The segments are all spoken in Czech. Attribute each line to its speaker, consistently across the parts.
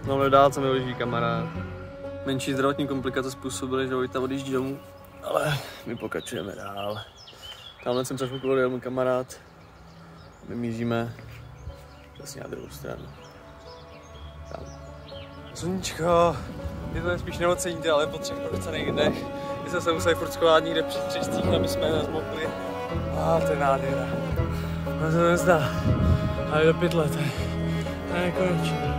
Speaker 1: No, v dálce mi leží kamarád. Menší zdravotní komplikace způsobily, že Vojta odjíždí domů, ale my pokračujeme dál. Tamhle jsem před chvilkou odjel můj kamarád. My míříme přesně na druhou stranu. Tam.
Speaker 2: Sluníčko, vy to spíš neoceníte, ale po 3 procených dnech, my jsme se museli furt schovat někde při přístích, aby jsme nezmokli. To je nádhera. No to nezdá, ale do 5 let, to je konečně.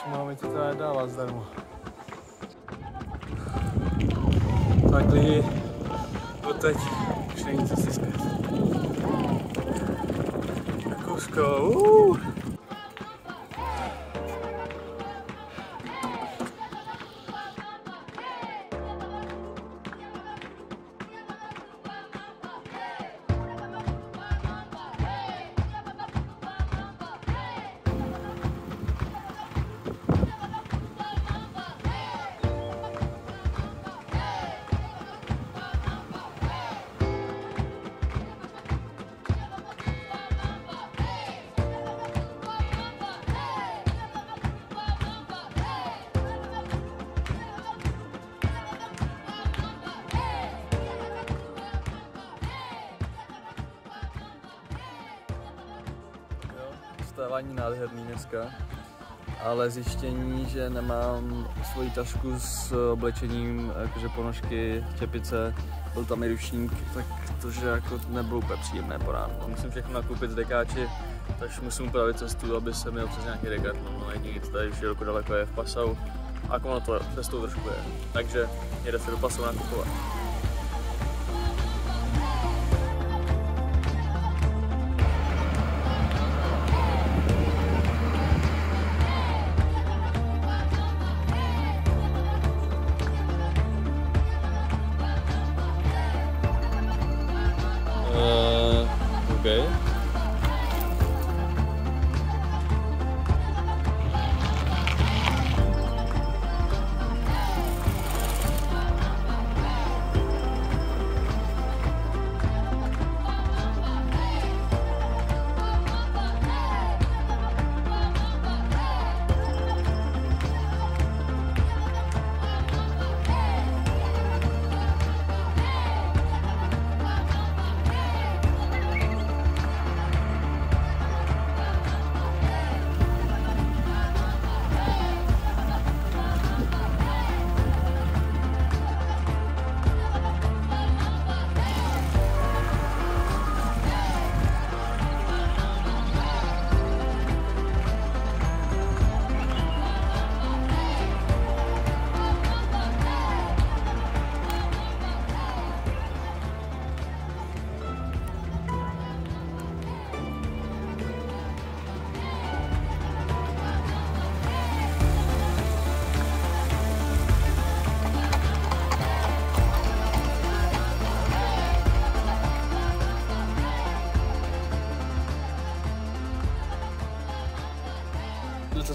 Speaker 2: Máme ti to nedává zdarma. Tak lidi, doteď už není cesty zpět. Rakousko, Vstávání nádherný dneska, ale zjištění, že nemám svoji tašku s oblečením, jakože ponožky, čepice, byl tam i ručník, tak to, že jako nebylo úplně příjemné po ránu. Musím všechno nakoupit z Dekáči, takže musím upravit cestu, aby se měl přes nějaký Decathlon. No jediný, co tady už je daleko je v Passau, a jako ono to cestou trošku je, takže jede se do Passau nakupovat. Okay.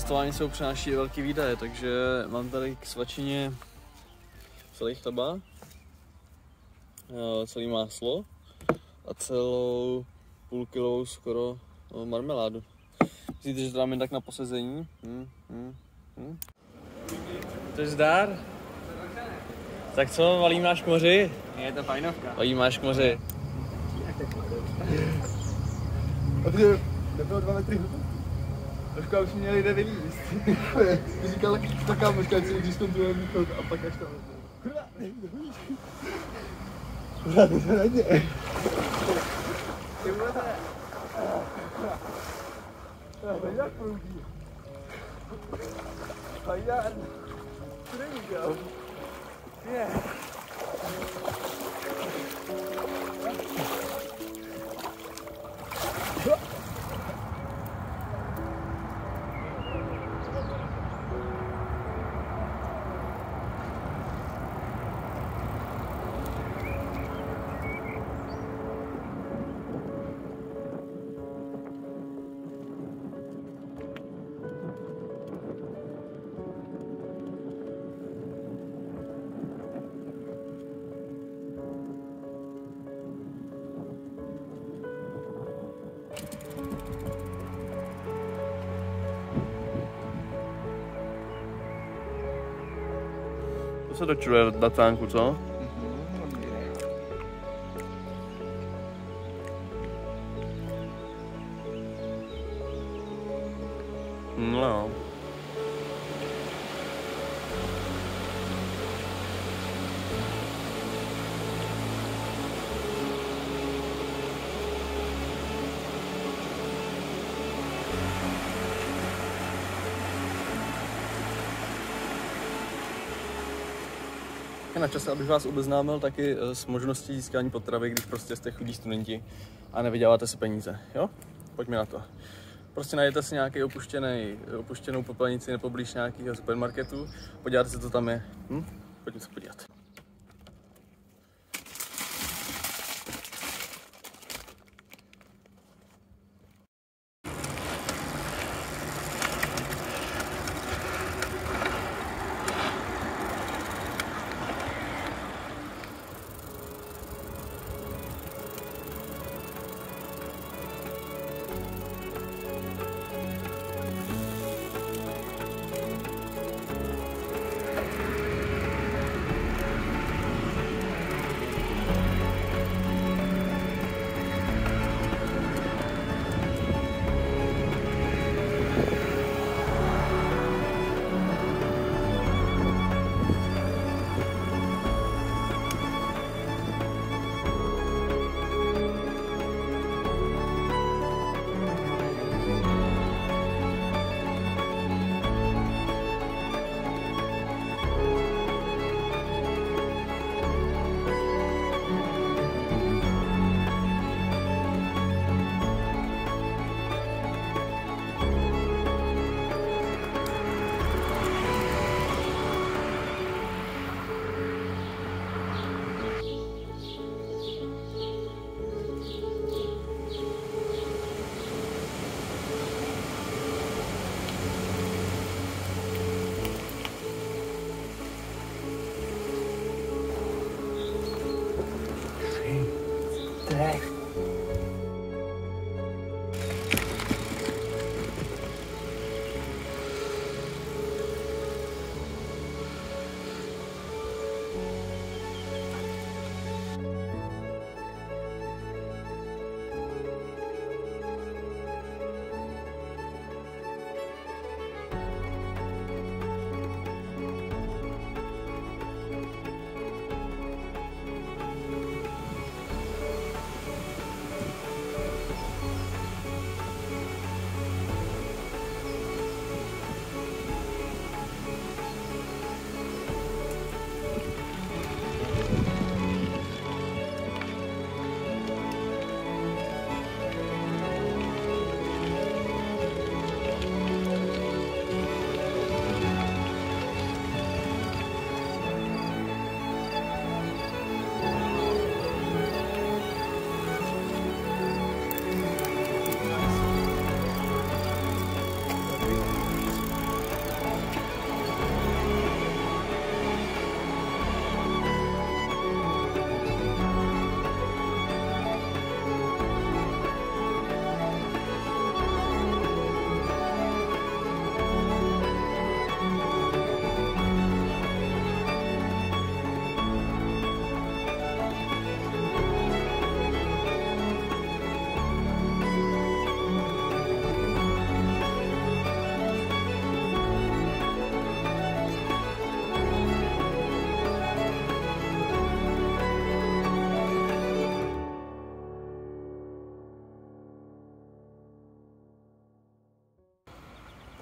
Speaker 1: cestování se přináší velký výdaje, takže mám tady k svačině celý chleba, celý máslo a celou půlkilovou skoro marmeládu. Myslíte, že to dám jen tak na posezení? To je zdar. Tak co, valím náš k moři?
Speaker 2: Je to fajnovka.
Speaker 1: Valím náš k moři.
Speaker 3: A ty nebylo 2 metry hluboko. Trošku už měli jde vylízt. Ty říkal ta kámoška, ať si když tom druhém východ a pak až tam. Kurva, nejde, víš. Kurva, to se najde. Ty vole. To jak proudí. Fajn. Co nevíděl? Je.
Speaker 1: To se dočuje na tánku, co? No. Je na čase, abych vás obeznámil taky s možností získání potravy, když prostě jste chudí studenti a nevyděláte si peníze, jo? Pojďme na to. Prostě najdete si nějaký opuštěnou popelnici nepoblíž nějakého supermarketu, podíváte se, co tam je. Pojďme se podívat.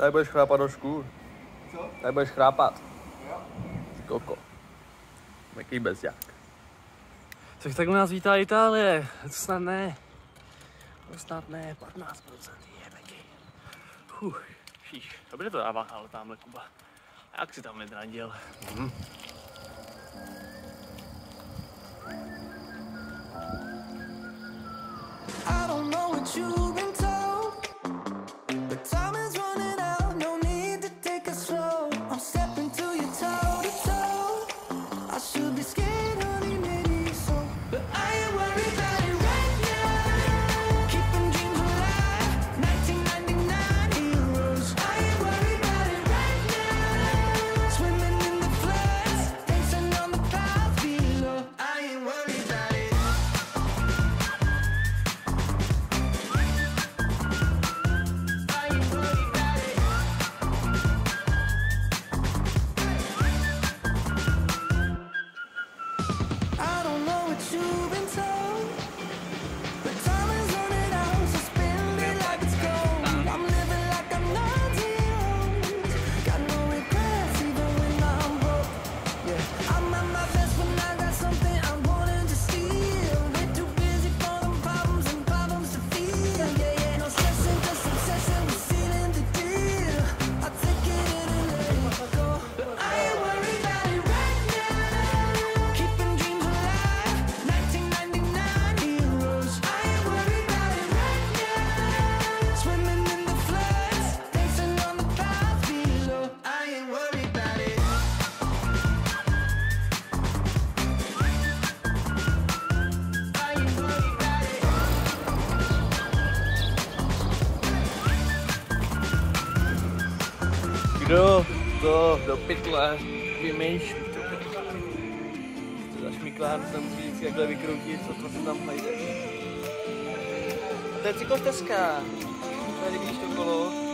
Speaker 1: Tady budeš chrápat trošku.
Speaker 3: Co?
Speaker 1: Tady budeš chrápat.
Speaker 3: Jo?
Speaker 1: Koko. Jaký bezďák.
Speaker 2: Tak takhle nás vítá Itálie. To snad ne.
Speaker 1: To snad ne, 15% je taky.
Speaker 2: Šíš, dobře to dává, ale tamhle Kuba. A jak si tam nedranděl?
Speaker 4: I don't know what you've been told, but time is running out, no need to take it slow. I'm stepping to you toe to toe. I should be scared, honey, maybe so, but I ain't worried about it right now. Keeping dreams alive, 1999 heroes. I ain't worried about it right now. Swimming in the floods, dancing on the clouds below. I ain't worried about it. I don't know what you've been told, but time is running out, so spend it like it's gold. I'm living like I'm 90 years old. Got no regrets even when I'm broke. Yeah, I'm at my best when I got something I'm wanting to steal. Way too busy for them problems and problems to feel. Yeah, no stressing, just obsessing with sealing the deal. I take it in and let it go, but I ain't worried about it right now. Keeping dreams alive, 1999 heroes. I ain't worried about it right now. Swimming in the floods, dancing on the clouds below. I ain't worried about it. I ain't worried about it.
Speaker 1: Kdo to do pytle vymýšlí? To zašmiklán se musí vždycky takhle vykroutit, co to se tam najdeš. To je cyklostezka. Tady vidíš to kolo.